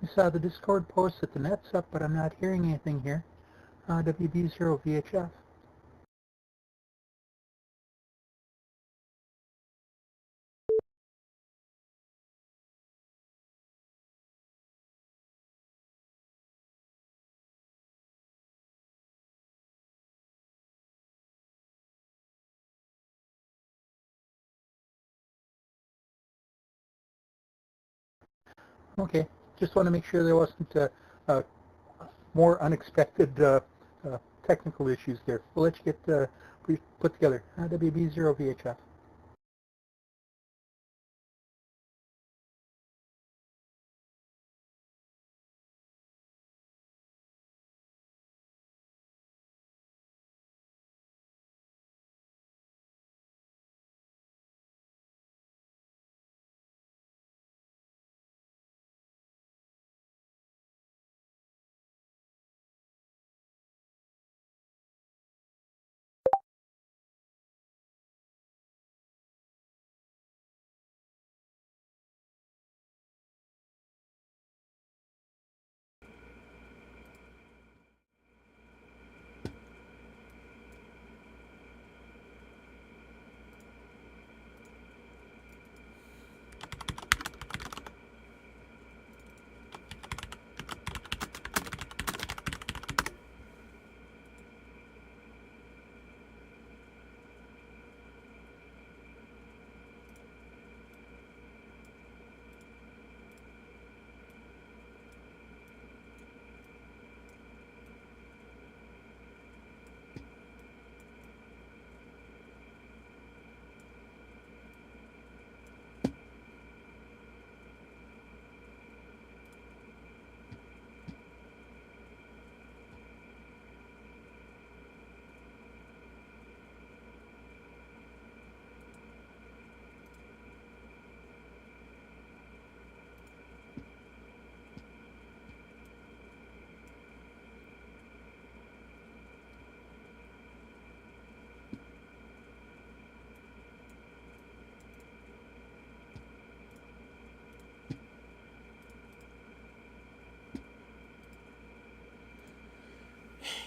I saw the Discord post that the net's up, but I'm not hearing anything here. WB0VHF. Okay, just want to make sure there wasn't more unexpected technical issues there. We'll let you get put together. WB0VHF.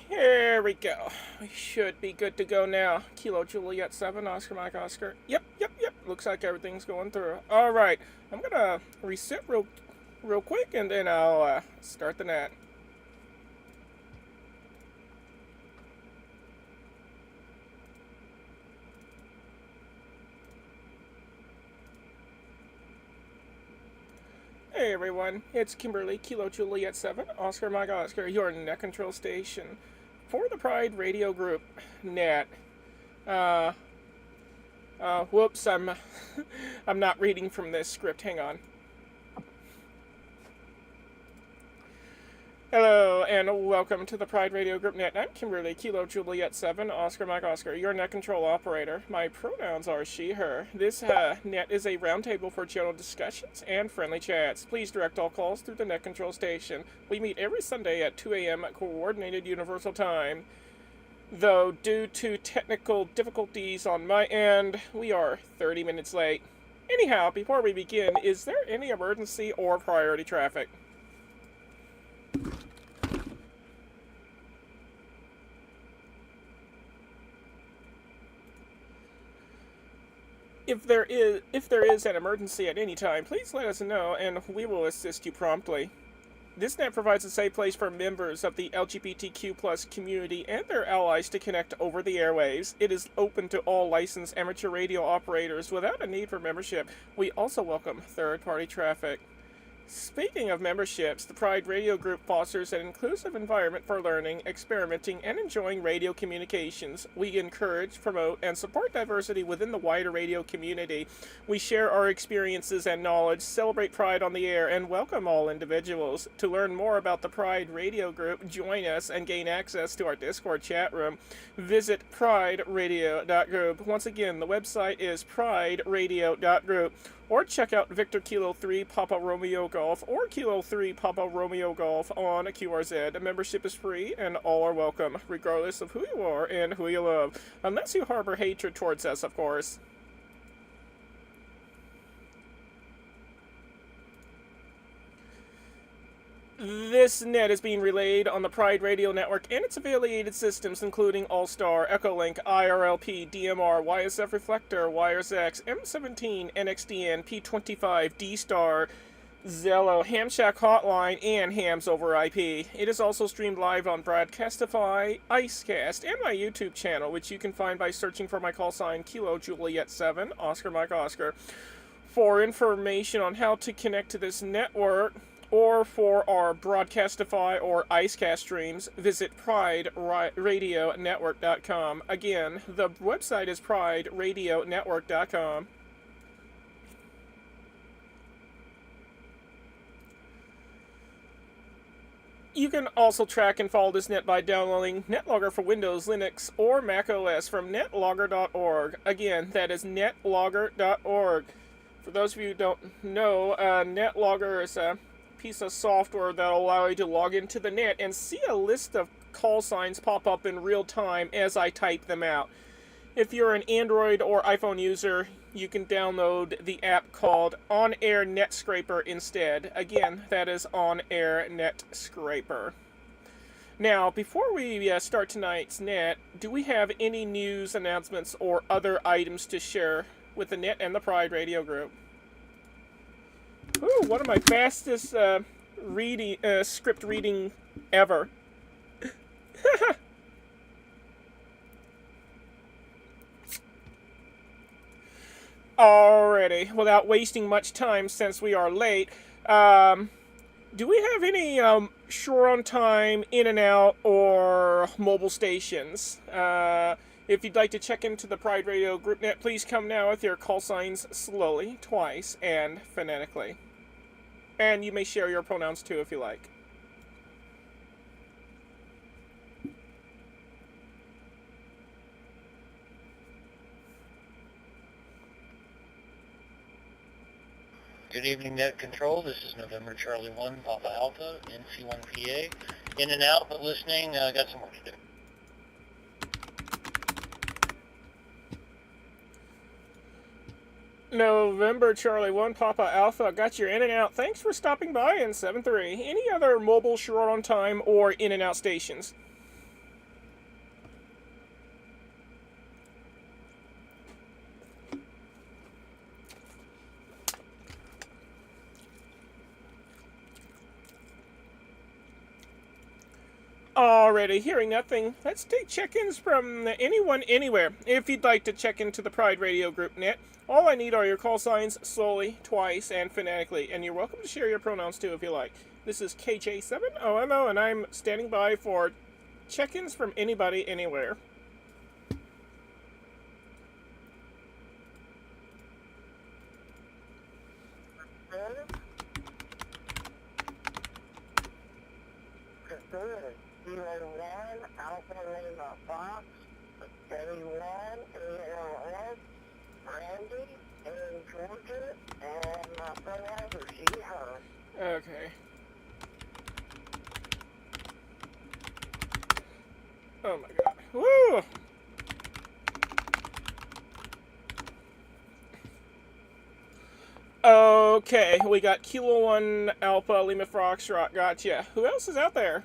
Here we go. We should be good to go now. Kilo Juliet 7, Oscar Mike Oscar. Yep. Looks like everything's going through. Alright, I'm gonna reset real quick and then I'll start the net. Hey everyone, it's Kimberly, Kilo Juliet 7, Oscar Mike Oscar, your net control station for the Pride Radio Group net. Whoops, I'm not reading from this script. Hang on. Hello, and welcome to the Pride Radio Group Net. I'm Kimberly, Kilo Juliet 7, Oscar Mike Oscar, your net control operator. My pronouns are she, her. This net is a roundtable for general discussions and friendly chats. Please direct all calls through the net control station. We meet every Sunday at 2 a.m. Coordinated Universal Time. Though, due to technical difficulties on my end, we are 30 minutes late. Anyhow, before we begin, is there any emergency or priority traffic? If there is an emergency at any time, please let us know and we will assist you promptly. This net provides a safe place for members of the LGBTQ+ community and their allies to connect over the airwaves. It is open to all licensed amateur radio operators without a need for membership. We also welcome third-party traffic. Speaking of memberships, the Pride Radio Group fosters an inclusive environment for learning, experimenting, and enjoying radio communications. We encourage, promote, and support diversity within the wider radio community. We share our experiences and knowledge, celebrate Pride on the air, and welcome all individuals. To learn more about the Pride Radio Group, join us and gain access to our Discord chat room. Visit prideradio.group. Once again, the website is prideradio.group. Or check out Victor Kilo 3 Papa Romeo Golf or Kilo 3 Papa Romeo Golf on QRZ. Membership is free and all are welcome, regardless of who you are and who you love. Unless you harbor hatred towards us, of course. This net is being relayed on the Pride Radio Network and its affiliated systems, including All-Star, Echolink, IRLP, DMR, YSF Reflector, WiresX, M17, NXDN, P25, D-Star, Zello, Hamshack Hotline, and Hams over IP. It is also streamed live on Broadcastify, Icecast, and my YouTube channel, which you can find by searching for my call sign Kilo Juliet 7, Oscar Mike Oscar. For information on how to connect to this network, or for our Broadcastify or Icecast streams, visit prideradionetwork.com. Again, the website is prideradionetwork.com. You can also track and follow this net by downloading NetLogger for Windows, Linux, or Mac OS from netlogger.org. Again, that is netlogger.org. For those of you who don't know, NetLogger is a piece of software that will allow you to log into the net and see a list of call signs pop up in real time as I type them out. If you're an Android or iPhone user, you can download the app called On Air Net Scraper instead. Again, that is On Air Net Scraper. Now, before we start tonight's net, do we have any news, announcements, or other items to share with the net and the Pride Radio Group? Ooh, one of my fastest script reading ever. Alrighty, without wasting much time since we are late, do we have any sure on time, in and out, or mobile stations? If you'd like to check into the Pride Radio Group Net, please come now with your call signs slowly, twice, and phonetically. And you may share your pronouns too if you like. Good evening, Net Control. This is November Charlie 1, Papa Alpha, NC1PA. In and out, but listening. Got some work to do. November Charlie 1, Papa Alpha, got your in and out. Thanks for stopping by in 7-3. Any other mobile sure on time or in and out stations? Already hearing nothing, let's take check-ins from anyone, anywhere. If you'd like to check into the Pride Radio Group Net, all I need are your call signs slowly, twice, and phonetically, and you're welcome to share your pronouns too if you like. This is KJ7OMO, and I'm standing by for check-ins from anybody, anywhere. Alpha Lima Fox, 31, ELS, Randy, in Georgia, and my pronouns are she, her. Okay. Oh my god. Woo! Okay, we got Kilo 1 Alpha Lima Foxtrot, gotcha. Who else is out there?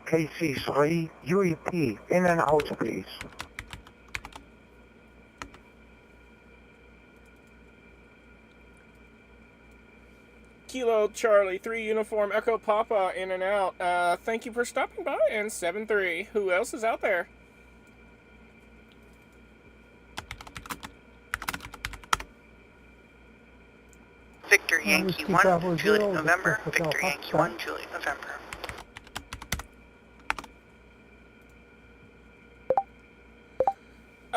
KC3, UEP, in and out, please. Kilo Charlie 3 Uniform Echo Papa, in and out. Thank you for stopping by, and 7-3. Who else is out there? Victor Yankee 1, Juliet November. Victor Yankee 1, Juliet November.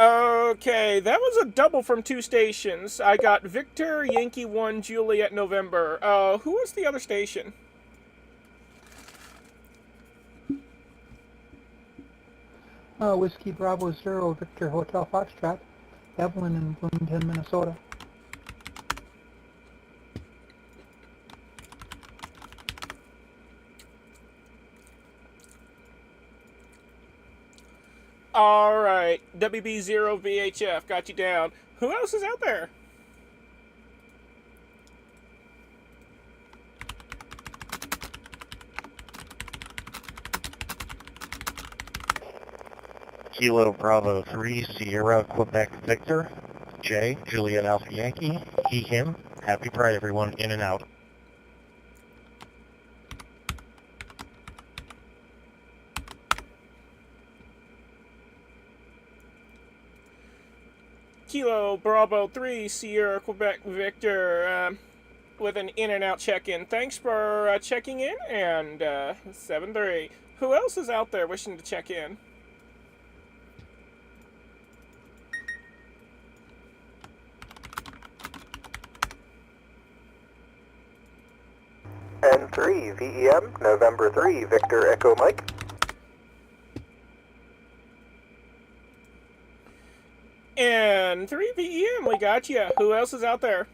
Okay, that was a double from 2 stations. I got Victor Yankee 1, Juliet November. Who was the other station? Whiskey Bravo Zero, Victor Hotel Foxtrot, Evelyn in Bloomington, Minnesota. Alright, WB0 VHF, got you down. Who else is out there? Kilo Bravo 3 Sierra Quebec Victor. J, Juliet Alpha Yankee. He, him. Happy Pride, everyone. In and out. Kilo Bravo 3 Sierra Quebec Victor with an in and out check-in. Thanks for checking in, and 7-3. Who else is out there wishing to check in? N3 VEM, November 3, Victor Echo Mike. And 3 VEM, we got you. Who else is out there?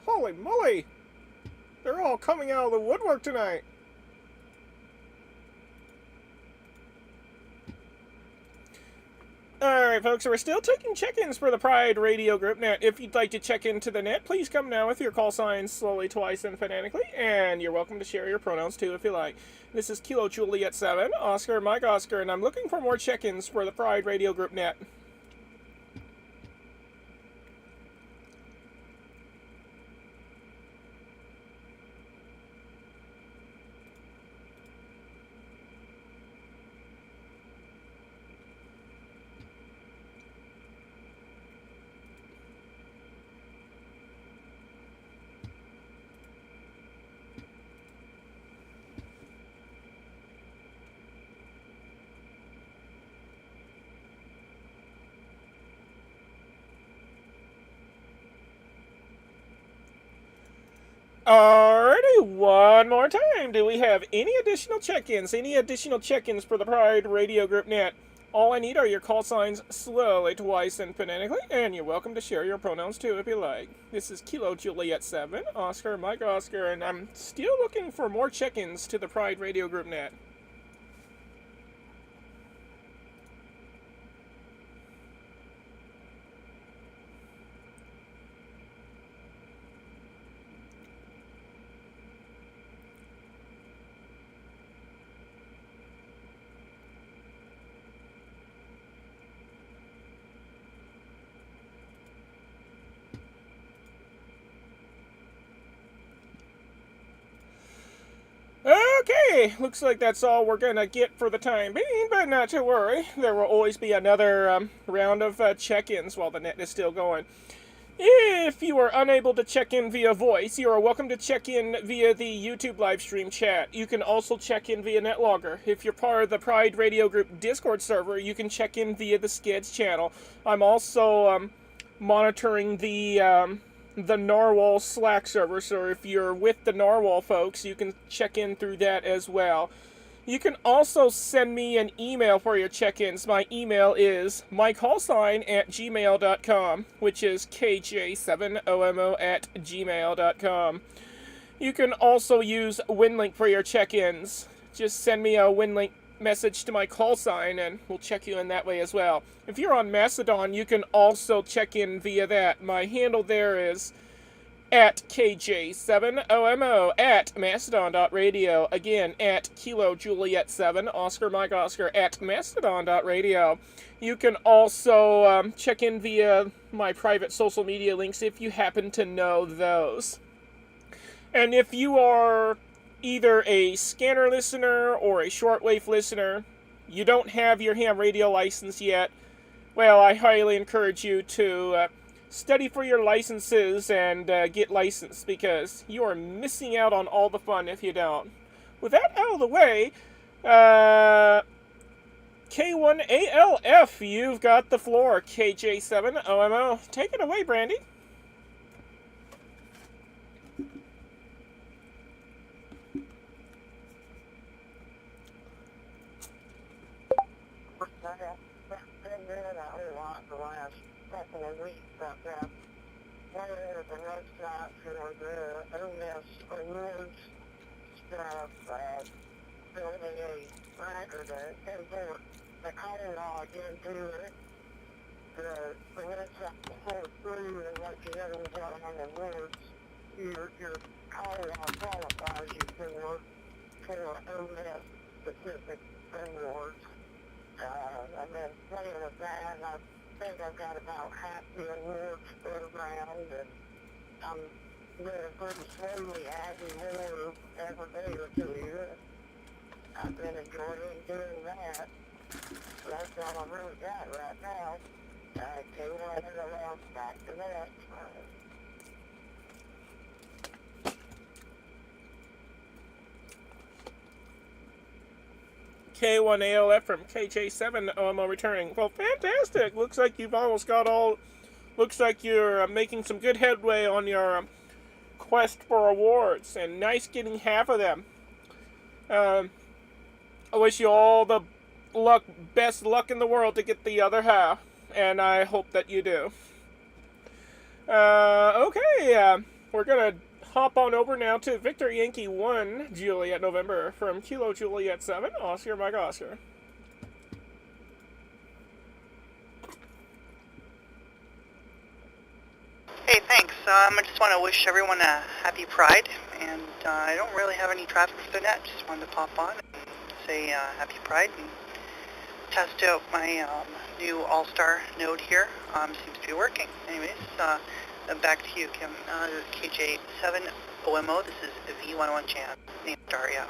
Holy moly! They're all coming out of the woodwork tonight. Alright, folks, so we're still taking check-ins for the Pride Radio Group Net. If you'd like to check into the net, please come now with your call signs slowly, twice, and phonetically, and you're welcome to share your pronouns, too, if you like. This is Kilo Juliet 7, Oscar Mike Oscar, and I'm looking for more check-ins for the Pride Radio Group Net. Alrighty, one more time. Do we have any additional check-ins? Any additional check-ins for the Pride Radio Group Net? All I need are your call signs slowly, twice, and phonetically, and you're welcome to share your pronouns too if you like. This is Kilo Juliet 7, Oscar Mike Oscar, and I'm still looking for more check-ins to the Pride Radio Group Net. Okay, looks like that's all we're gonna get for the time being, but not to worry. There will always be another round of check-ins while the net is still going. If you are unable to check in via voice, you are welcome to check in via the YouTube live stream chat. You can also check in via NetLogger. If you're part of the Pride Radio Group Discord server, you can check in via the Skids channel. I'm also monitoring the Narwhal Slack server, so if you're with the Narwhal folks, you can check in through that as well. You can also send me an email for your check-ins. My email is mycallsign@gmail.com, which is kj7omo@gmail.com. You can also use WinLink for your check-ins. Just send me a WinLink message to my call sign and we'll check you in that way as well. If you're on Mastodon, you can also check in via that. My handle there is @kj7omo @mastodon.radio. Again, @Kilo Juliet 7, Oscar Mike Oscar @mastodon.radio. You can also check in via my private social media links if you happen to know those. And if you are either a scanner listener or a shortwave listener, you don't have your ham radio license yet, well, I highly encourage you to study for your licenses and get licensed, because you are missing out on all the fun if you don't. With that out of the way, K1ALF, you've got the floor. KJ7OMO, take it away, Brandy. Couple of weeks about that. One of the website for the OS awards stuff, building a record that import the catalog into it. The website before through and what you have on the awards, your catalog qualifies you for I've got about half the awards spread around, and I'm really pretty slowly adding more every day or two here. I've been enjoying doing that. So that's all I've really got right now. K1 and around back to that. K1ALF from KJ7 OMO returning. Well, fantastic. Looks like you've almost got all... Looks like you're making some good headway on your quest for awards. And nice getting half of them. I wish you all the best luck in the world to get the other half. And I hope that you do. Okay. We're going to hop on over now to Victor Yankee 1, Juliet November, from Kilo Juliet 7, Oscar Mike Oscar. Hey, thanks. I just want to wish everyone a happy Pride, and I don't really have any traffic for the net. Just wanted to pop on and say happy Pride and test out my new All-Star node here. Seems to be working. Anyways, back to you, Kim. KJ7 OMO. This is V11 Chan. Name Daria.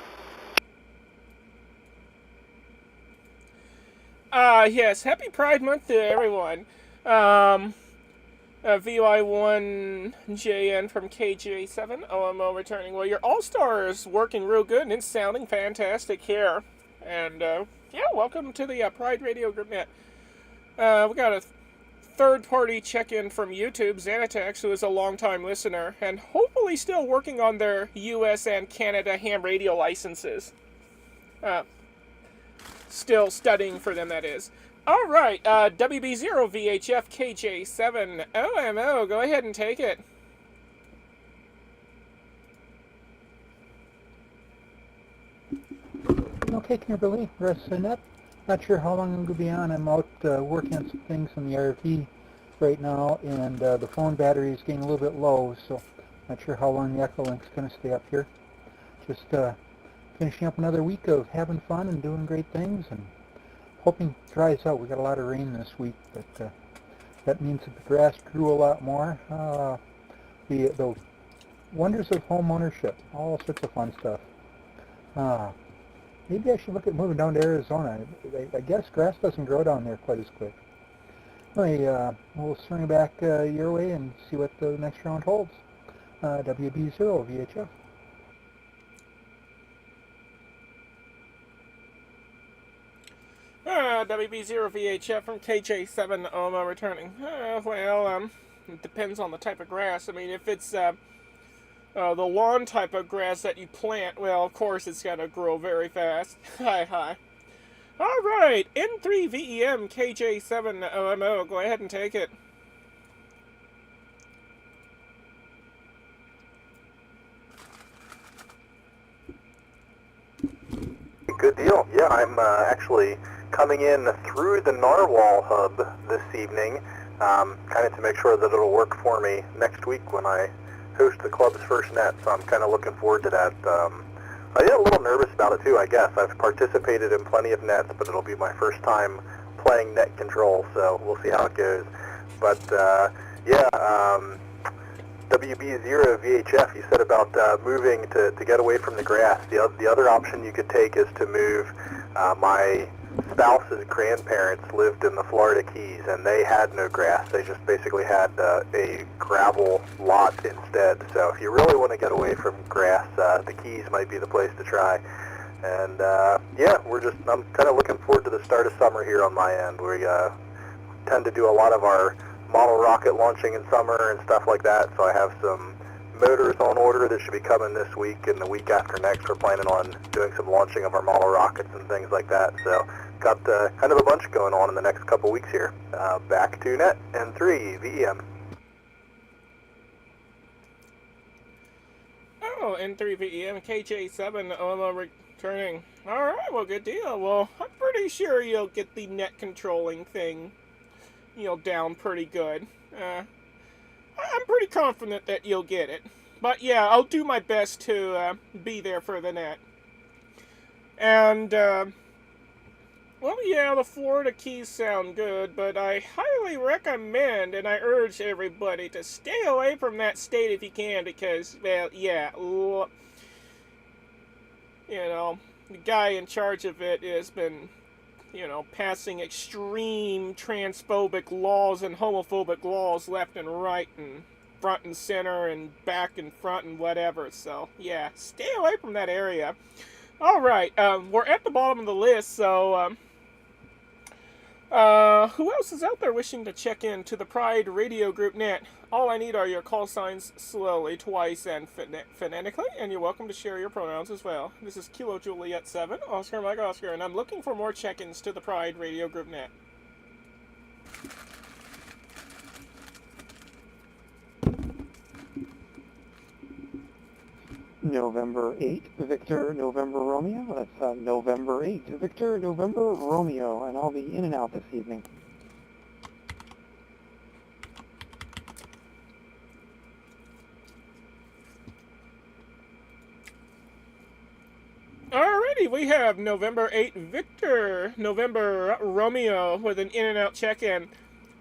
Yes, happy Pride Month to everyone. VY1JN from KJ7 OMO returning. Well, your All-Star is working real good and it's sounding fantastic here. And, yeah, welcome to the Pride Radio Group Net. We got a third-party check-in from YouTube, Xanatex, who is a long-time listener, and hopefully still working on their US and Canada ham radio licenses. Still studying for them, that is. Alright, WB0VHF KJ7 go ahead and take it. Okay, Kimberly, rest of net. Not sure how long I'm going to be on. I'm out working on some things on the RV right now, and the phone battery is getting a little bit low, so not sure how long the Echo Link's going to stay up here. Just finishing up another week of having fun and doing great things, and hoping it dries out. We got a lot of rain this week, but that means that the grass grew a lot more. The wonders of home ownership, all sorts of fun stuff. Maybe I should look at moving down to Arizona. I guess grass doesn't grow down there quite as quick. Anyway, we'll swing back your way and see what the next round holds. WB0 VHF. WB0VHF from KJ7 OMO returning. Well, it depends on the type of grass. I mean, if it's the lawn type of grass that you plant, well, of course it's got to grow very fast. Hi. Alright, N3VEM KJ7 OMO, go ahead and take it. Good deal. Yeah, I'm actually coming in through the Narwhal hub this evening, kind of to make sure that it'll work for me next week when I host the club's first net, so I'm kind of looking forward to that. I get a little nervous about it too, I guess. I've participated in plenty of nets, but it'll be my first time playing net control, so we'll see how it goes. But yeah, WB0 VHF, you said about moving to get away from the grass. The other option you could take is to move. My spouse's grandparents lived in the Florida Keys, and they had no grass. They just basically had a gravel lot instead. So if you really want to get away from grass, the Keys might be the place to try. And yeah, I'm kind of looking forward to the start of summer here on my end. We tend to do a lot of our model rocket launching in summer and stuff like that, so I have some motors on order that should be coming this week, and the week after next we're planning on doing some launching of our model rockets and things like that. So got kind of a bunch going on in the next couple weeks here. Back to net, N3 VEM. Oh, N3 VEM KJ7 OMO returning. Alright, well, good deal. Well, I'm pretty sure you'll get the net controlling thing, down pretty good. I'm pretty confident that you'll get it. But yeah, I'll do my best to be there for the net. And, Well, yeah, the Florida Keys sound good, but I highly recommend and I urge everybody to stay away from that state if you can, because, well, yeah, the guy in charge of it has been, passing extreme transphobic laws and homophobic laws left and right and front and center and back and front and whatever. So, yeah, stay away from that area. All right, we're at the bottom of the list, so who else is out there wishing to check in to the Pride Radio Group Net? All I need are your call signs slowly, twice, and phonetically, and you're welcome to share your pronouns as well. This is Kilo Juliet 7, Oscar Mike Oscar, and I'm looking for more check-ins to the Pride Radio Group Net. November 8, Victor, November Romeo. That's November 8, Victor, November Romeo, and I'll be in and out this evening. Alrighty, we have November 8 Victor, November Romeo with an in and out check-in.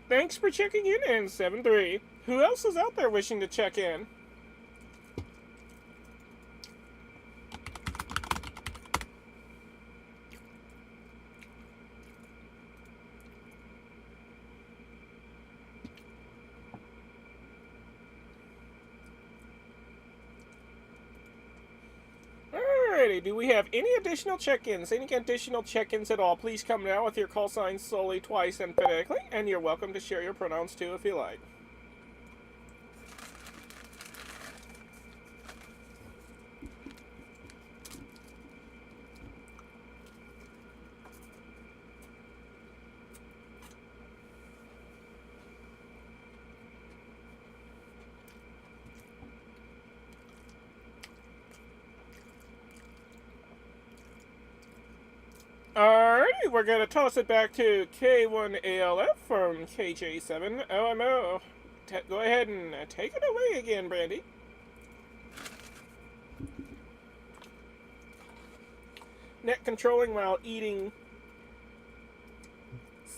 Thanks for checking in, N73. Who else is out there wishing to check in? Alrighty, do we have any additional check-ins? Any additional check-ins at all? Please come now with your call signs slowly, twice, and phonetically, and you're welcome to share your pronouns too if you like. Alrighty, we're gonna toss it back to K1ALF from KJ7OMO. Go ahead and take it away again, Brandy. Net controlling while eating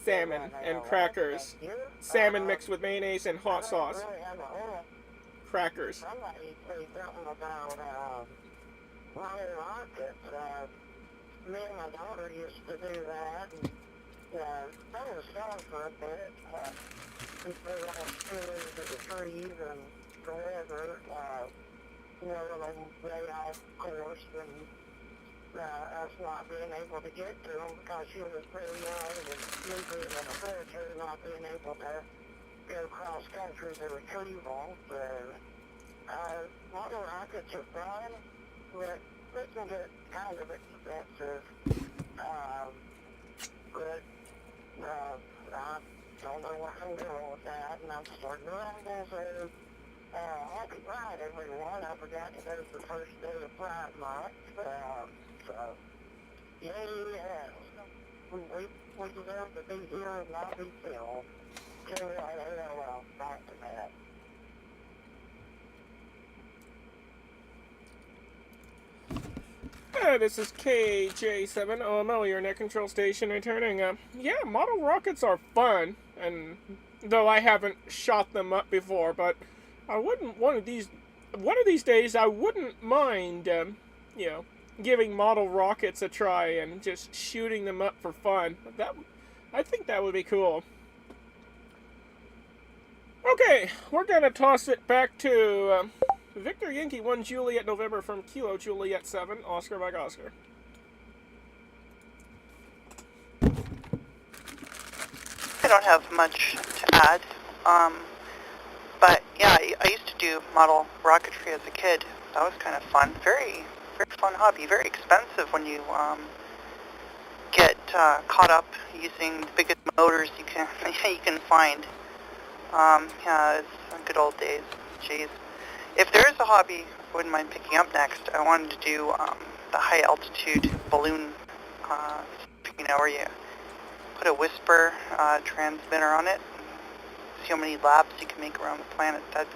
salmon and crackers. Salmon mixed with mayonnaise and hot sauce. Crackers. Somebody say something about Model Rockets. Me and my daughter used to do that, and that was fun for a bit. We put all screws to the trees and whatever, the day off course, and us not being able to get to them because she was pretty young and me being in a wheelchair, not being able to go cross country to retrieve them. So, Model Rockets are fun, but they can get kind of expensive, but I don't know what I'm doing with that, and I'm starting to rumble, so happy Pride, everyone. I forgot today's the first day of Pride Month, so yeah, we deserve to be here and not be killed. Well, back to that. This is KJ7OMO, your net control station returning. Yeah, model rockets are fun, and though I haven't shot them up before, but I wouldn't, one of these days, I wouldn't mind, giving model rockets a try and just shooting them up for fun. I think that would be cool. Okay, we're gonna toss it back to, Victor Yankee 1 Juliet November from Kilo Juliet 7, Oscar Mike Oscar. I don't have much to add, but yeah, I used to do model rocketry as a kid. That was kind of fun. Very, very fun hobby. Very expensive when you get caught up using the biggest motors you can find. Yeah, it's good old days. Jeez. If there is a hobby I wouldn't mind picking up next, I wanted to do the high altitude balloon, where you put a whisper transmitter on it, see how many laps you can make around the planet. That'd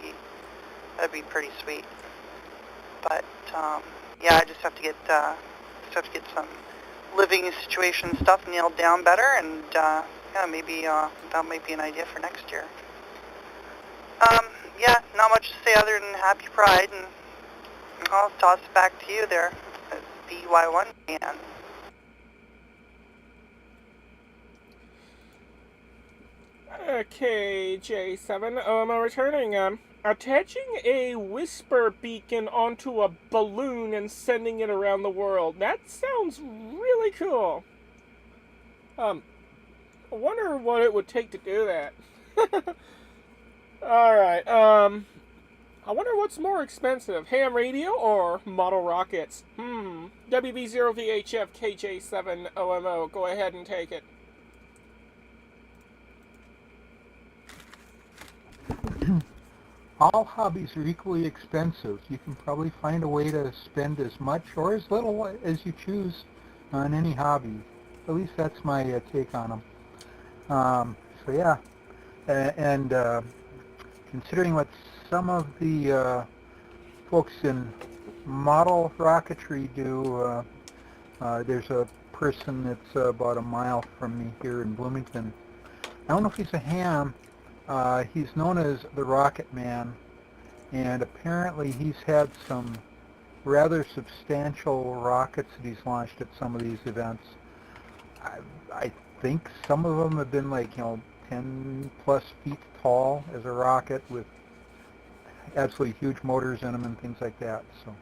be pretty sweet. But yeah, I just have to get some living situation stuff nailed down better, and yeah, maybe that might be an idea for next year. Yeah, not much to say other than Happy Pride, and I'll toss it back to you there, BY1 man. Okay, J7, I'm returning. Attaching a whisper beacon onto a balloon and sending it around the world. That sounds really cool. I wonder what it would take to do that. Alright, I wonder what's more expensive, ham radio or model rockets? WB0VHF KJ7OMO, go ahead and take it. All hobbies are equally expensive. You can probably find a way to spend as much or as little as you choose on any hobby. At least that's my take on them. So yeah, and considering what some of the folks in model rocketry do, there's a person that's about a mile from me here in Bloomington. I don't know if he's a ham. He's known as the Rocket Man, and apparently he's had some rather substantial rockets that he's launched at some of these events. I think some of them have been like, 10 plus feet tall as a rocket with absolutely huge motors in them and things like that. So,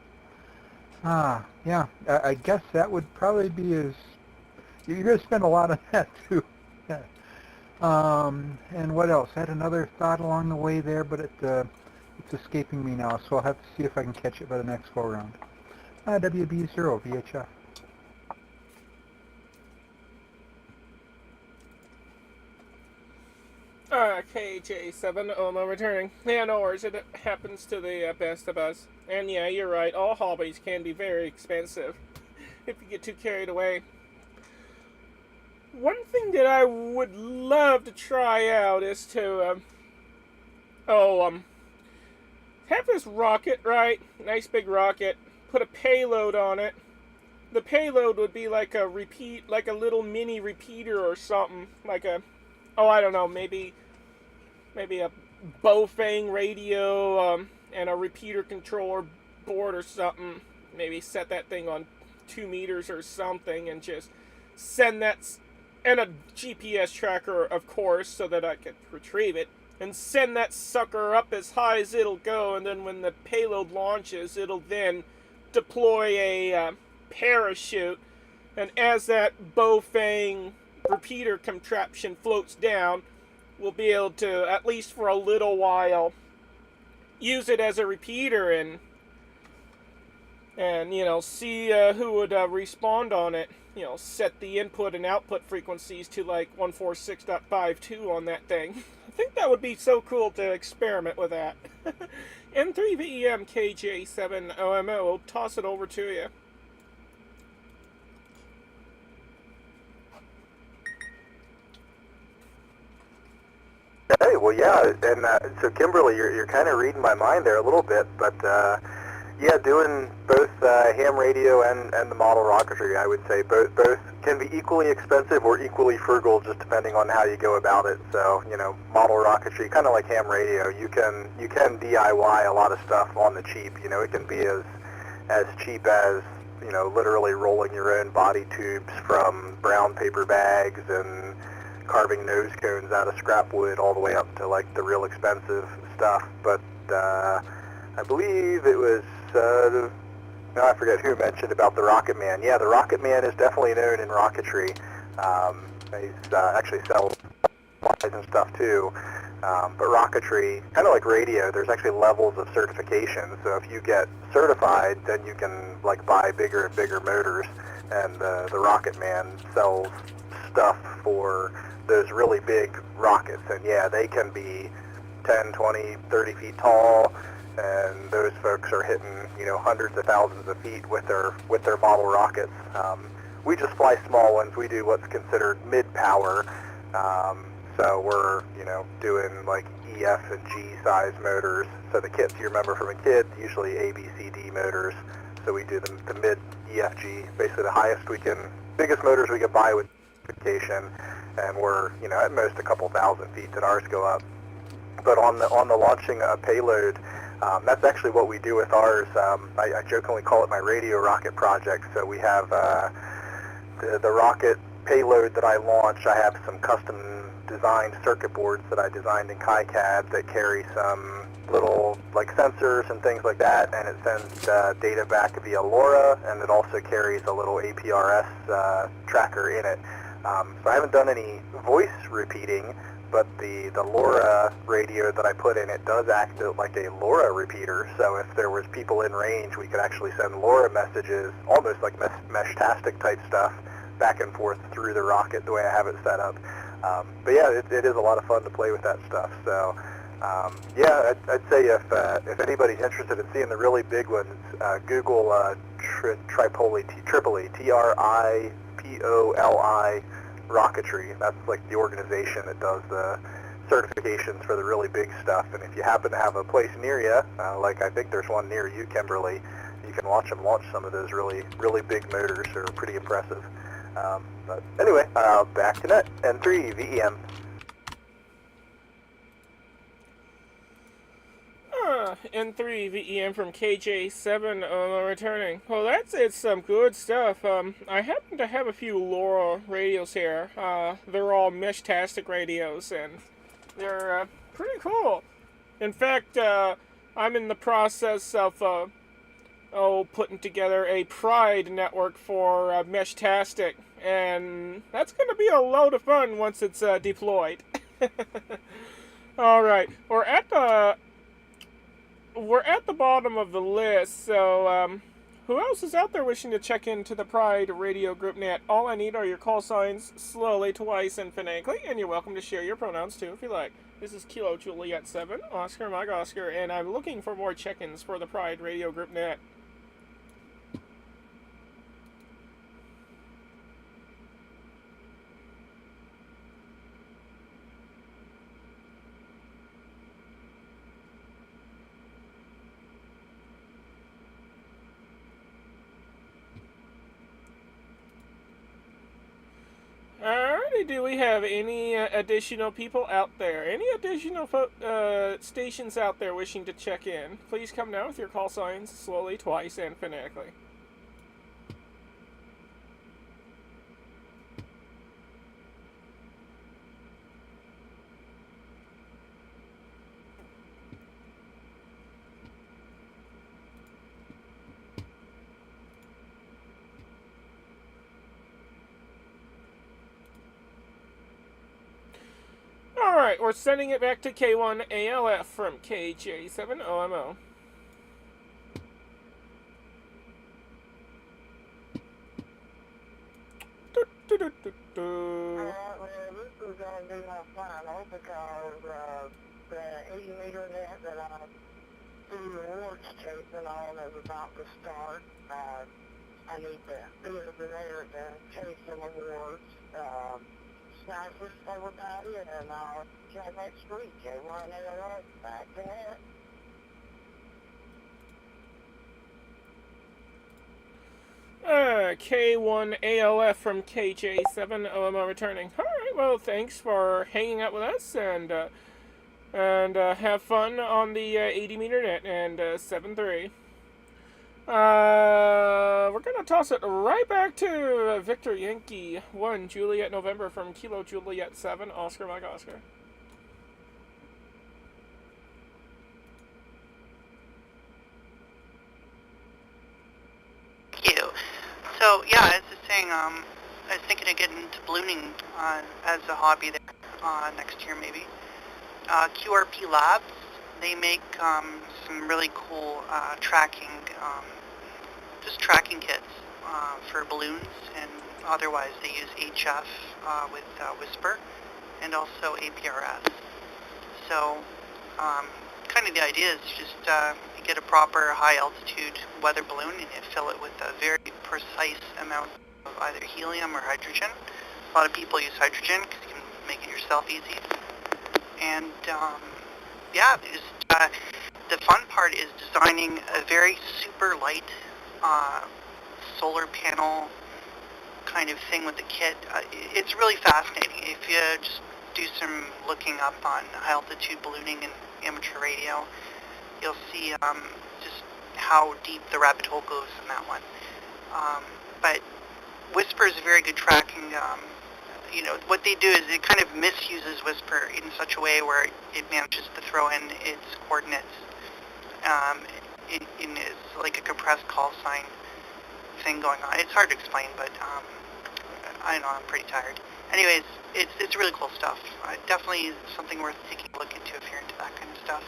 yeah, I guess that would probably be you're going to spend a lot on that too. Yeah. And what else? I had another thought along the way there, but it's escaping me now, so I'll have to see if I can catch it by the next go-around. WB0 VHF. KJ7, I'm returning. Yeah, no worries, it happens to the best of us. And yeah, you're right, all hobbies can be very expensive if you get too carried away. One thing that I would love to try out is to, have this rocket, right? Nice big rocket. Put a payload on it. The payload would be like a little mini repeater or something. Like I don't know, maybe a Bofang radio, and a repeater controller board or something. Maybe set that thing on 2 meters or something and just send that, and a GPS tracker, of course, so that I could retrieve it, and send that sucker up as high as it'll go, and then when the payload launches, it'll then deploy a parachute, and as that Bofang repeater contraption floats down, we'll be able to, at least for a little while, use it as a repeater and see who would respond on it. Set the input and output frequencies to like 146.52 on that thing. I think that would be so cool to experiment with that. N3VEM KJ7OMO, we'll toss it over to you. Hey, well, yeah, and so Kimberly, you're kind of reading my mind there a little bit, but yeah, doing both ham radio and the model rocketry, I would say both can be equally expensive or equally frugal, just depending on how you go about it. So, model rocketry, kind of like ham radio, you can DIY a lot of stuff on the cheap. It can be as cheap as literally rolling your own body tubes from brown paper bags and carving nose cones out of scrap wood, all the way up to like the real expensive stuff. But I believe it was I forget who mentioned about the Rocket Man. Yeah, the Rocket Man is definitely known in rocketry. He's actually sells supplies and stuff too. But rocketry, kind of like radio, there's actually levels of certification. So if you get certified, then you can like buy bigger and bigger motors. And the Rocket Man sells stuff for those really big rockets. And yeah, they can be 10, 20, 30 feet tall. And those folks are hitting, hundreds of thousands of feet with their model rockets. We just fly small ones. We do what's considered mid-power. So we're, doing like EF and G size motors. So the kits you remember from a kid, usually A, B, C, D motors. so we do the mid EFG, basically the biggest motors we can buy with certification, and we're, at most a couple thousand feet that ours go up. But on the launching a payload, that's actually what we do with ours. I jokingly call it my radio rocket project. So we have the rocket payload that I launch. I have some custom designed circuit boards that I designed in KiCad that carry some little sensors and things like that, and it sends data back via LoRa, and it also carries a little APRS tracker in it. So I haven't done any voice repeating, but the LoRa radio that I put in it does act like a LoRa repeater. So if there was people in range, we could actually send LoRa messages, almost like Meshtastic type stuff, back and forth through the rocket the way I have it set up. But yeah, it is a lot of fun to play with that stuff. So yeah, I'd say if anybody's interested in seeing the really big ones, Google Tripoli, TRIPOLI Rocketry. That's the organization that does the certifications for the really big stuff. And if you happen to have a place near you, I think there's one near you, Kimberly, you can watch them launch some of those really, really big motors. They're pretty impressive. But anyway, back to net. N3 VEM. N3 VEM from KJ7 returning. Well, it's some good stuff. I happen to have a few LoRa radios here. They're all Meshtastic radios, and they're pretty cool. In fact, I'm in the process of putting together a Pride network for Meshtastic, and that's going to be a load of fun once it's deployed. All right, we're at the bottom of the list, so who else is out there wishing to check into the Pride Radio Group Net? All I need are your call signs, slowly, twice, and phonetically, and you're welcome to share your pronouns too if you like. This is Kilo Juliet 7, Oscar Mike Oscar, and I'm looking for more check-ins for the Pride Radio Group Net. Alrighty, do we have any additional people out there? Any additional stations out there wishing to check in? Please come now with your call signs, slowly, twice, and phonetically. Alright, we're sending it back to K1ALF from KJ7OMO. Well, this is going to be my final because the 80-meter net that I do awards chasing on is about to start. I need to be there to chase some awards. Nice with everybody, and I'll try next week. Everyone back to it. K1ALF from KJ7OMO returning. Alright, well, thanks for hanging out with us, and have fun on the 80-meter net and 7-3. We're gonna toss it right back to Victor Yankee 1 Juliet November from Kilo Juliet 7 Oscar Mike Oscar. Thank you. So yeah, as I was saying, I was thinking of getting into ballooning as a hobby there next year maybe. QRP Labs, they make some really cool tracking kits for balloons, and otherwise they use HF with Whisper and also APRS. So kind of the idea is just you get a proper high altitude weather balloon and you fill it with a very precise amount of either helium or hydrogen. A lot of people use hydrogen because you can make it yourself easy. And yeah, the fun part is designing a very super light solar panel kind of thing with the kit. It's really fascinating. If you just do some looking up on high-altitude ballooning and amateur radio, you'll see just how deep the rabbit hole goes in that one. But Whisper is a very good tracking. You know, what they do is it kind of misuses Whisper in such a way where it manages to throw in its coordinates in like a compressed call sign thing going on. It's hard to explain, but I know I'm pretty tired. Anyways, it's really cool stuff. Definitely something worth taking a look into if you're into that kind of stuff.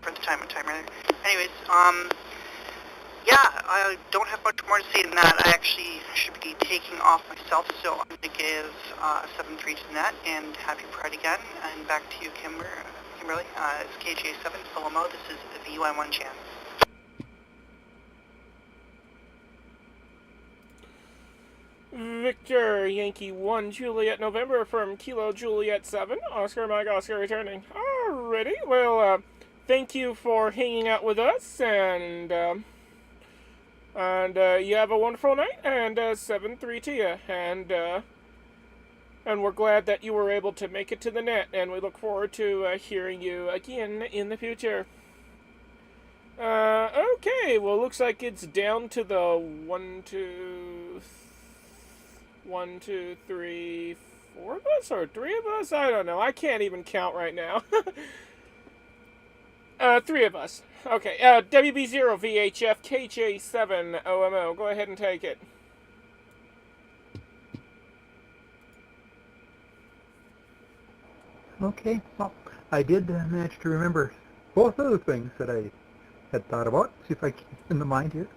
For the time rather. Anyways, yeah, I don't have much more to say than that. I actually should be taking off myself, so I'm going to give 7-3 to net, and happy Pride again. And back to you, Kimberly. It's KJ7, Philmo. This is VY1 Jan. Victor Yankee 1 Juliet November from Kilo Juliet 7. Oscar Mike Oscar returning. Alrighty, well, thank you for hanging out with us, and you have a wonderful night, and 7-3 to you, and we're glad that you were able to make it to the net, and we look forward to hearing you again in the future. Okay, well, looks like it's down to the 1, 2, 3, 4 of us, or 3 of us? I don't know. I can't even count right now. 3 of us. Okay, WB0 VHF KJ7 OMO. Go ahead and take it. Okay, well, I did manage to remember both of the things that I had thought about. See if I keep in the mind here.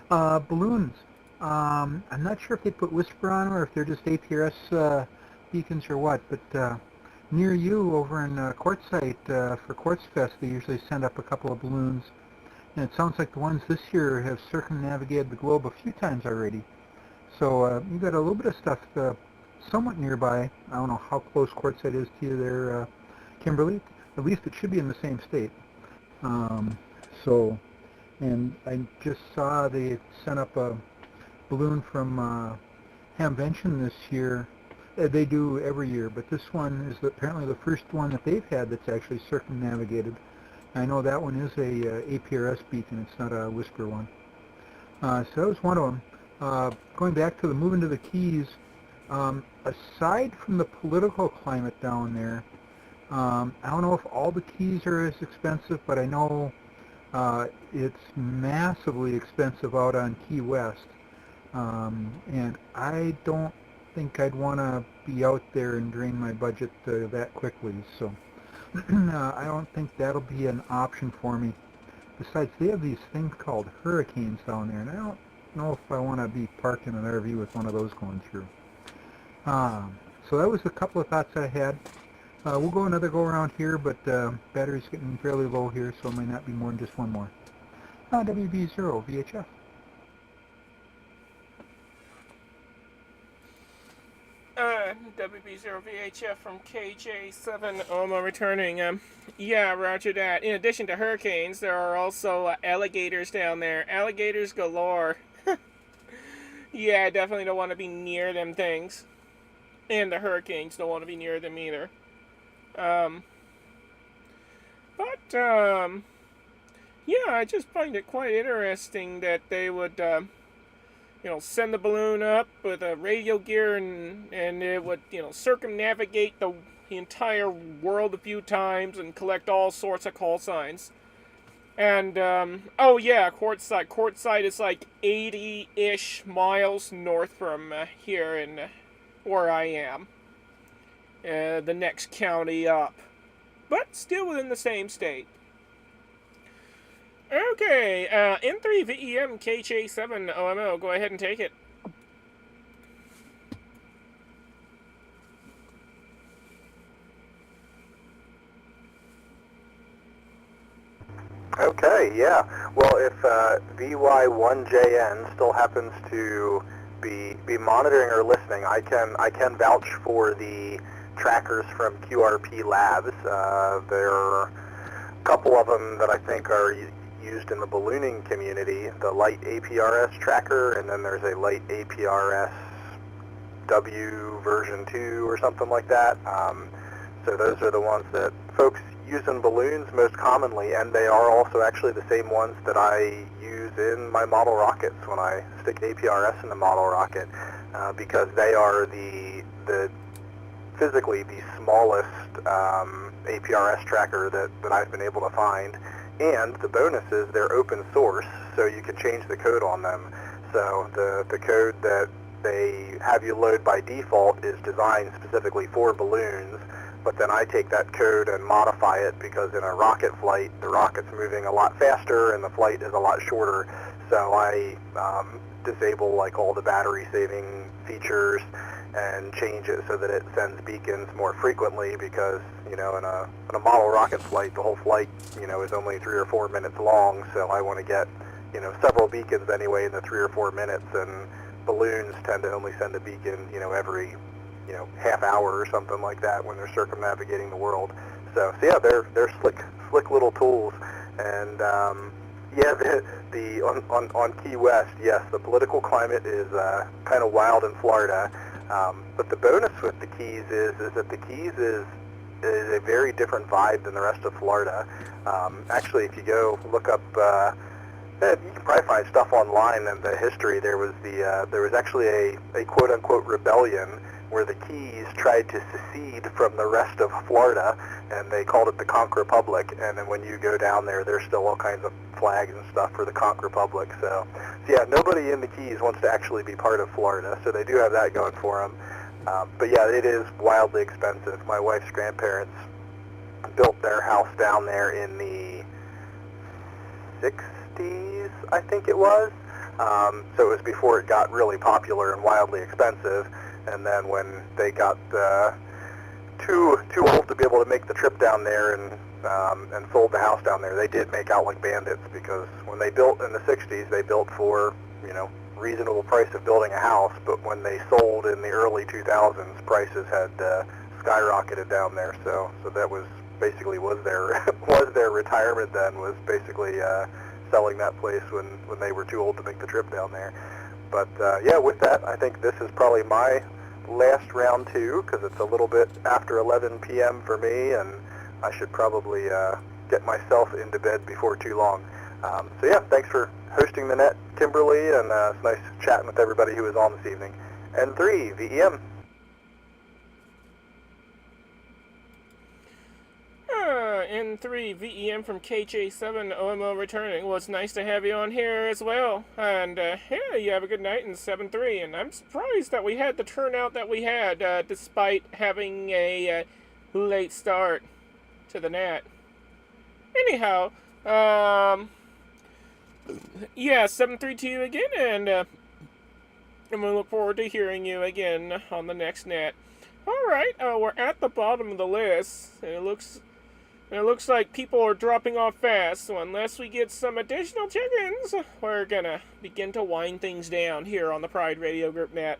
Balloons. I'm not sure if they put Whisper on or if they're just APRS beacons or what, but near you over in Quartzsite for Quartz Fest, they usually send up a couple of balloons, and it sounds like the ones this year have circumnavigated the globe a few times already. So you've got a little bit of stuff somewhat nearby. I don't know how close Quartzsite is to you there, Kimberly. At least it should be in the same state. And I just saw they sent up a balloon from Hamvention this year. They do every year, but this one is apparently the first one that they've had that's actually circumnavigated. I know that one is a APRS beacon. It's not a Whisper one. So that was one of them. Going back to the moving to the Keys, aside from the political climate down there, I don't know if all the Keys are as expensive, but I know it's massively expensive out on Key West. And I don't think I'd want to be out there and drain my budget that quickly, so I don't think that'll be an option for me. Besides, they have these things called hurricanes down there, and I don't know if I want to be parked in an RV with one of those going through. So that was a couple of thoughts I had. We'll go another go around here, but battery's getting fairly low here, so it may not be more than just one more. WB0 VHF. WB0 VHF from KJ7 OMO returning. Yeah, roger that. In addition to hurricanes, there are also alligators down there. Alligators galore. Yeah, I definitely don't want to be near them things. And the hurricanes don't want to be near them either. Yeah, I just find it quite interesting that they would, send the balloon up with a radio gear and it would, circumnavigate the entire world a few times and collect all sorts of call signs. And, oh yeah, Quartzsite. Quartzsite is like 80-ish miles north from here in where I am. The next county up. But still within the same state. Okay, N3VEM KJ7 OMO, go ahead and take it. Okay, yeah. Well, if VY1JN still happens to be monitoring or listening, I can vouch for the trackers from QRP Labs. There are a couple of them that I think are used in the ballooning community, the light APRS tracker, and then there's a light APRS W version 2 or something like that. So those are the ones that folks use in balloons most commonly, and they are also actually the same ones that I use in my model rockets when I stick APRS in the model rocket, because they are the physically the smallest APRS tracker that I've been able to find. And the bonus is they're open source, so you can change the code on them. So the code that they have you load by default is designed specifically for balloons, but then I take that code and modify it because in a rocket flight, the rocket's moving a lot faster and the flight is a lot shorter. So I disable like all the battery saving features and change it so that it sends beacons more frequently, because in a model rocket flight, the whole flight is only 3 or 4 minutes long, so I want to get several beacons anyway in the 3 or 4 minutes, and balloons tend to only send a beacon every half hour or something like that when they're circumnavigating the world. So yeah, they're slick little tools. And yeah, on Key West, yes, the political climate is kind of wild in Florida. But the bonus with the Keys is that the Keys is a very different vibe than the rest of Florida. Actually, if you go look up, you can probably find stuff online in the history. There was actually a quote unquote rebellion where the Keys tried to secede from the rest of Florida, and they called it the Conch Republic. And then when you go down there, there's still all kinds of flags and stuff for the Conch Republic. So yeah, nobody in the Keys wants to actually be part of Florida, so they do have that going for them. But yeah, it is wildly expensive. My wife's grandparents built their house down there in the 60s, I think it was. So it was before it got really popular and wildly expensive. And then when they got too old to be able to make the trip down there and sold the house down there, they did make out like bandits, because when they built in the 60s, they built for reasonable price of building a house, but when they sold in the early 2000s, prices had skyrocketed down there. So that was basically was their retirement then, was basically selling that place when they were too old to make the trip down there. But yeah, with that, I think this is probably my last round 2, because it's a little bit after 11 p.m. for me, and I should probably get myself into bed before too long. So yeah, thanks for hosting the net, Kimberly, and it's nice chatting with everybody who was on this evening. N3, VEM. N3 VEM from KJ7 OMO returning. Well, it's nice to have you on here as well. And yeah, you have a good night in 7-3. And I'm surprised that we had the turnout that we had, despite having a late start to the net. Anyhow, yeah, 7-3 to you again, and we look forward to hearing you again on the next net. Alright, we're at the bottom of the list, and it looks like people are dropping off fast, so unless we get some additional check-ins, we're gonna begin to wind things down here on the Pride Radio Group net.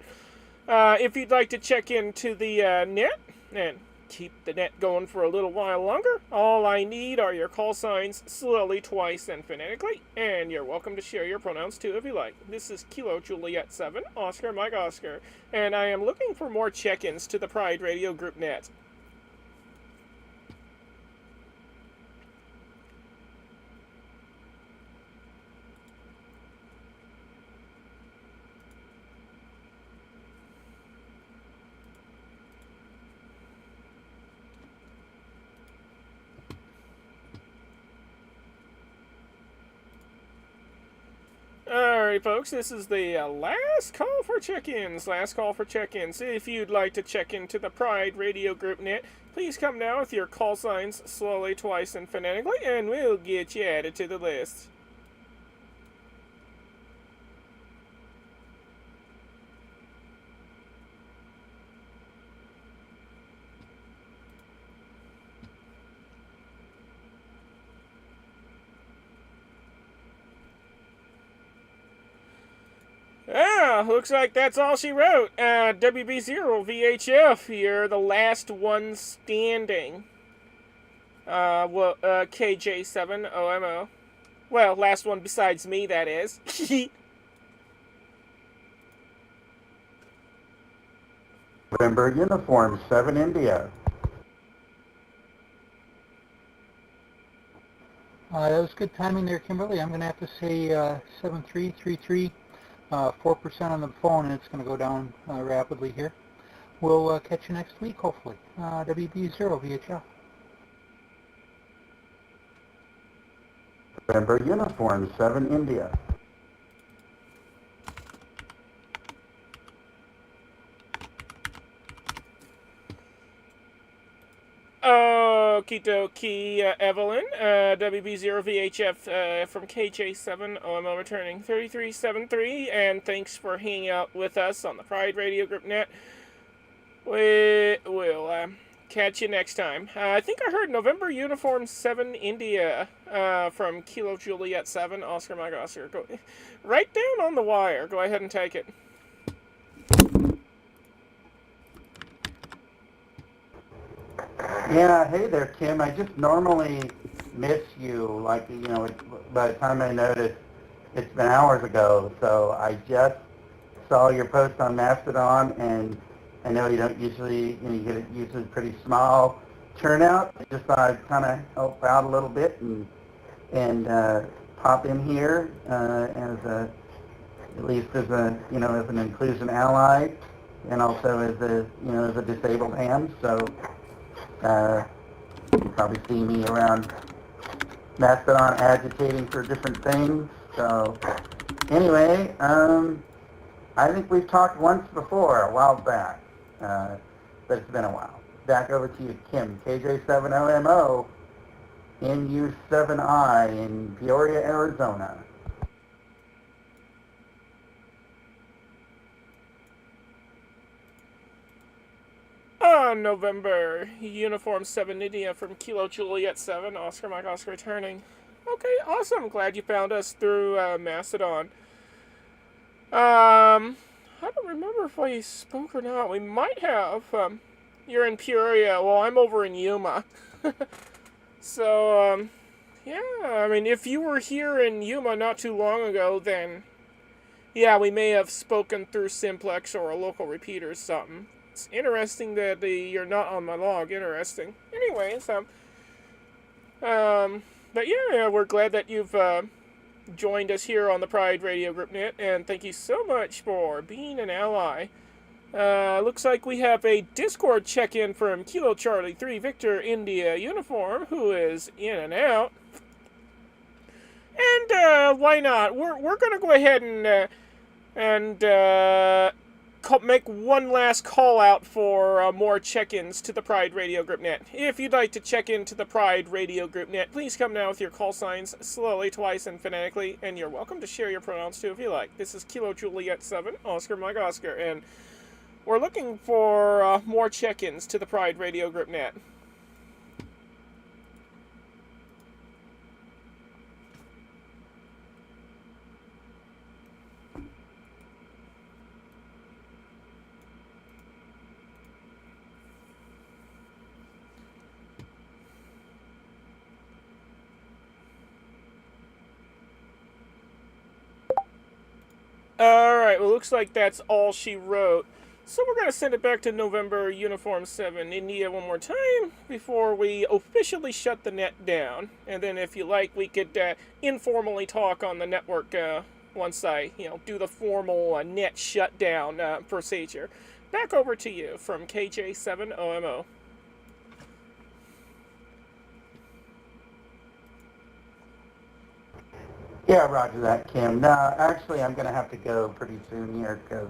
If you'd like to check into the net and keep the net going for a little while longer, all I need are your call signs, slowly, twice, and phonetically, and you're welcome to share your pronouns too if you like. This is Kilo Juliet 7, Oscar Mike Oscar, and I am looking for more check-ins to the Pride Radio Group net. Alright, folks, this is the last call for check-ins. If you'd like to check into the Pride Radio Group net, please come now with your call signs, slowly, twice, and phonetically, and we'll get you added to the list. Ah, looks like that's all she wrote. WB0 VHF, you're the last one standing. KJ7 OMO. Well, last one besides me, that is. November Uniform 7 India. That was good timing there, Kimberly. I'm going to have to say 7333, 4% on the phone, and it's going to go down rapidly here. We'll catch you next week, hopefully. WB0 VHF. November Uniform 7 India. Okie dokie, Evelyn, WB0VHF from KJ7 OML returning 3373, and thanks for hanging out with us on the Pride Radio Group Net. We will catch you next time. I think I heard November Uniform 7 India from Kilo Juliet 7, Oscar Mike Oscar. Go, right down on the wire. Go ahead and take it. Yeah, hey there, Kim. I just normally miss you, like, by the time I notice, it's been hours ago, so I just saw your post on Mastodon, and I know you don't usually, you get usually pretty small turnout. I just thought I'd kind of help out a little bit and pop in here as at least as a, as an inclusion ally, and also as a disabled ham, so you probably see me around Mastodon agitating for different things. So anyway, I think we've talked once before, a while back, but it's been a while. Back over to you, Kim, KJ7OMO, NU7I in Peoria, Arizona. November Uniform 7 India from Kilo Juliet 7, Oscar Mike Oscar returning. Okay, awesome. Glad you found us through Mastodon. I don't remember if we spoke or not. We might have. You're in Peoria. Well, I'm over in Yuma. So, yeah, I mean, if you were here in Yuma not too long ago, then, yeah, we may have spoken through Simplex or a local repeater or something. It's interesting that you're not on my log. Interesting. Anyways, but yeah, we're glad that you've joined us here on the Pride Radio Group Net, and thank you so much for being an ally. Looks like we have a Discord check-in from Kilo Charlie 3 Victor India Uniform, who is in and out. And why not? We're gonna go ahead and make one last call out for more check-ins to the Pride Radio Group Net. If you'd like to check into the Pride Radio Group Net, please come now with your call signs slowly, twice, and phonetically, and you're welcome to share your pronouns too if you like. This is Kilo Juliet 7, Oscar Mike Oscar, and we're looking for more check-ins to the Pride Radio Group Net. Alright, well, looks like that's all she wrote. So we're going to send it back to November Uniform 7 India one more time before we officially shut the net down. And then if you like, we could informally talk on the network once I, do the formal net shutdown procedure. Back over to you from KJ7OMO. Yeah, roger that, Kim. No, actually, I'm going to have to go pretty soon here because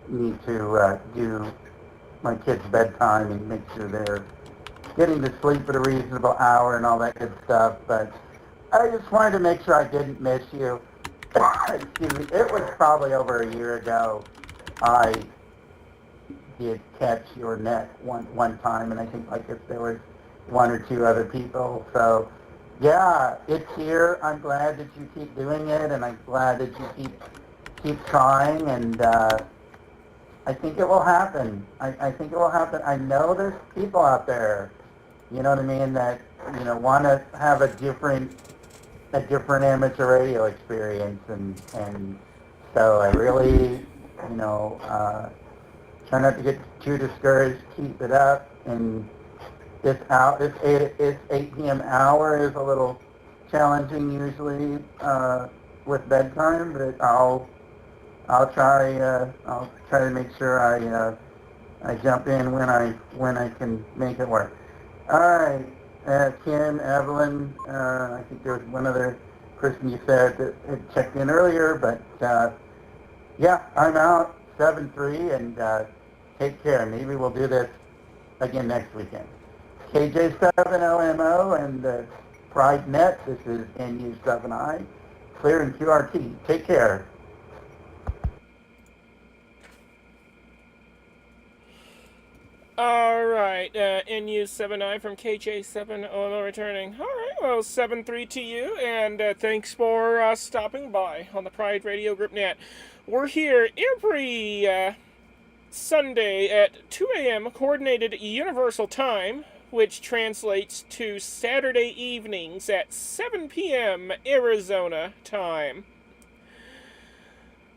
need to do my kids' bedtime and make sure they're getting to sleep at a reasonable hour and all that good stuff. But I just wanted to make sure I didn't miss you. Excuse me. It was probably over a year ago I did catch your net one time, and I think like if there was one or two other people. So yeah, it's here. I'm glad that you keep doing it, and I'm glad that you keep trying, and I think it will happen. I think it will happen. I know there's people out there you know what I mean, that, want to have a different amateur radio experience, and so I really, try not to get too discouraged, keep it up, and this 8 p.m. hour is a little challenging usually with bedtime, but I'll try to make sure I jump in when I can make it work. All right, Kim, Evelyn, I think there was one other person you said that had checked in earlier, but yeah, I'm out 7-3, and take care. Maybe we'll do this again next weekend. KJ7LMO and Pride Net. This is NU7I. Clear and QRT. Take care. Alright, NU7I from KJ7LMO returning. Alright, well, 7-3 to you, and thanks for stopping by on the Pride Radio Group Net. We're here every Sunday at 2 a.m. Coordinated Universal Time, which translates to Saturday evenings at 7 p.m. Arizona time.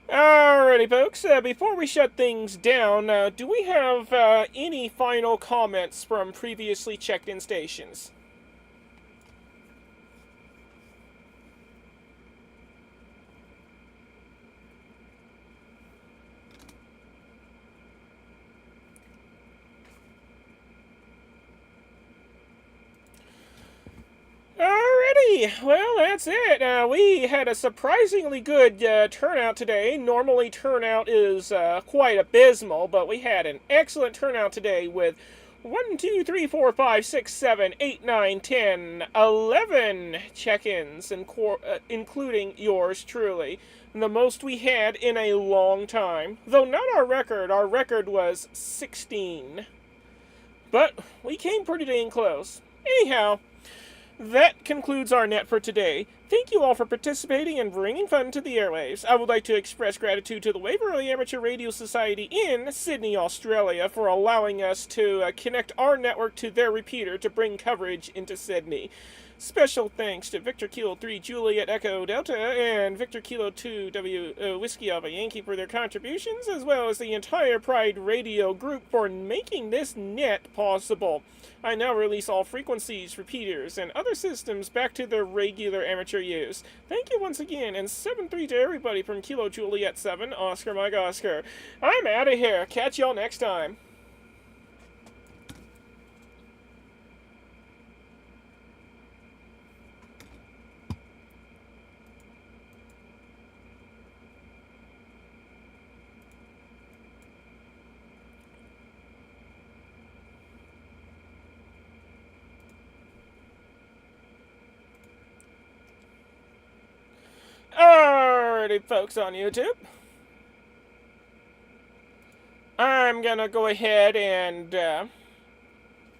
Alrighty, folks, before we shut things down, do we have any final comments from previously checked-in stations? Alrighty, well, that's it. We had a surprisingly good turnout today. Normally, turnout is quite abysmal, but we had an excellent turnout today with 1, 2, 3, 4, 5, 6, 7, 8, 9, 10, 11 check-ins, including yours truly. The most we had in a long time. Though not our record. Our record was 16. But we came pretty dang close. Anyhow, that concludes our net for today. Thank you all for participating and bringing fun to the airwaves. I would like to express gratitude to the Waverley Amateur Radio Society in Sydney, Australia, for allowing us to connect our network to their repeater to bring coverage into Sydney. Special thanks to Victor Kilo 3 Juliet Echo Delta and Victor Kilo 2 Whiskey Alpha Yankee for their contributions, as well as the entire Pride Radio group for making this net possible. I now release all frequencies, repeaters, and other systems back to their regular amateur use. Thank you once again, and 7-3 to everybody from Kilo Juliet 7, Oscar Mike Oscar. I'm out of here. Catch y'all next time. Alrighty, folks on YouTube. I'm gonna go ahead and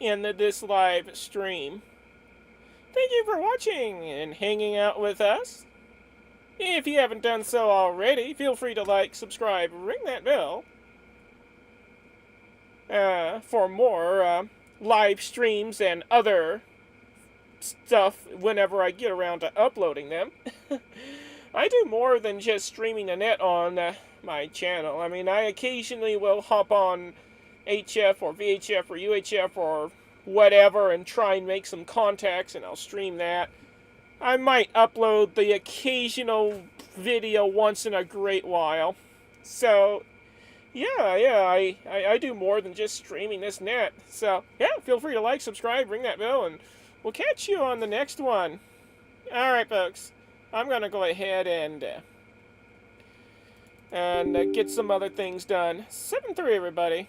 end this live stream. Thank you for watching and hanging out with us. If you haven't done so already, feel free to like, subscribe, ring that bell for more live streams and other stuff whenever I get around to uploading them. I do more than just streaming the net on my channel. I mean, I occasionally will hop on HF or VHF or UHF or whatever and try and make some contacts, and I'll stream that. I might upload the occasional video once in a great while. So, yeah, I do more than just streaming this net. So, yeah, feel free to like, subscribe, ring that bell, and we'll catch you on the next one. Alright, folks. I'm going to go ahead and get some other things done. 7-3, everybody.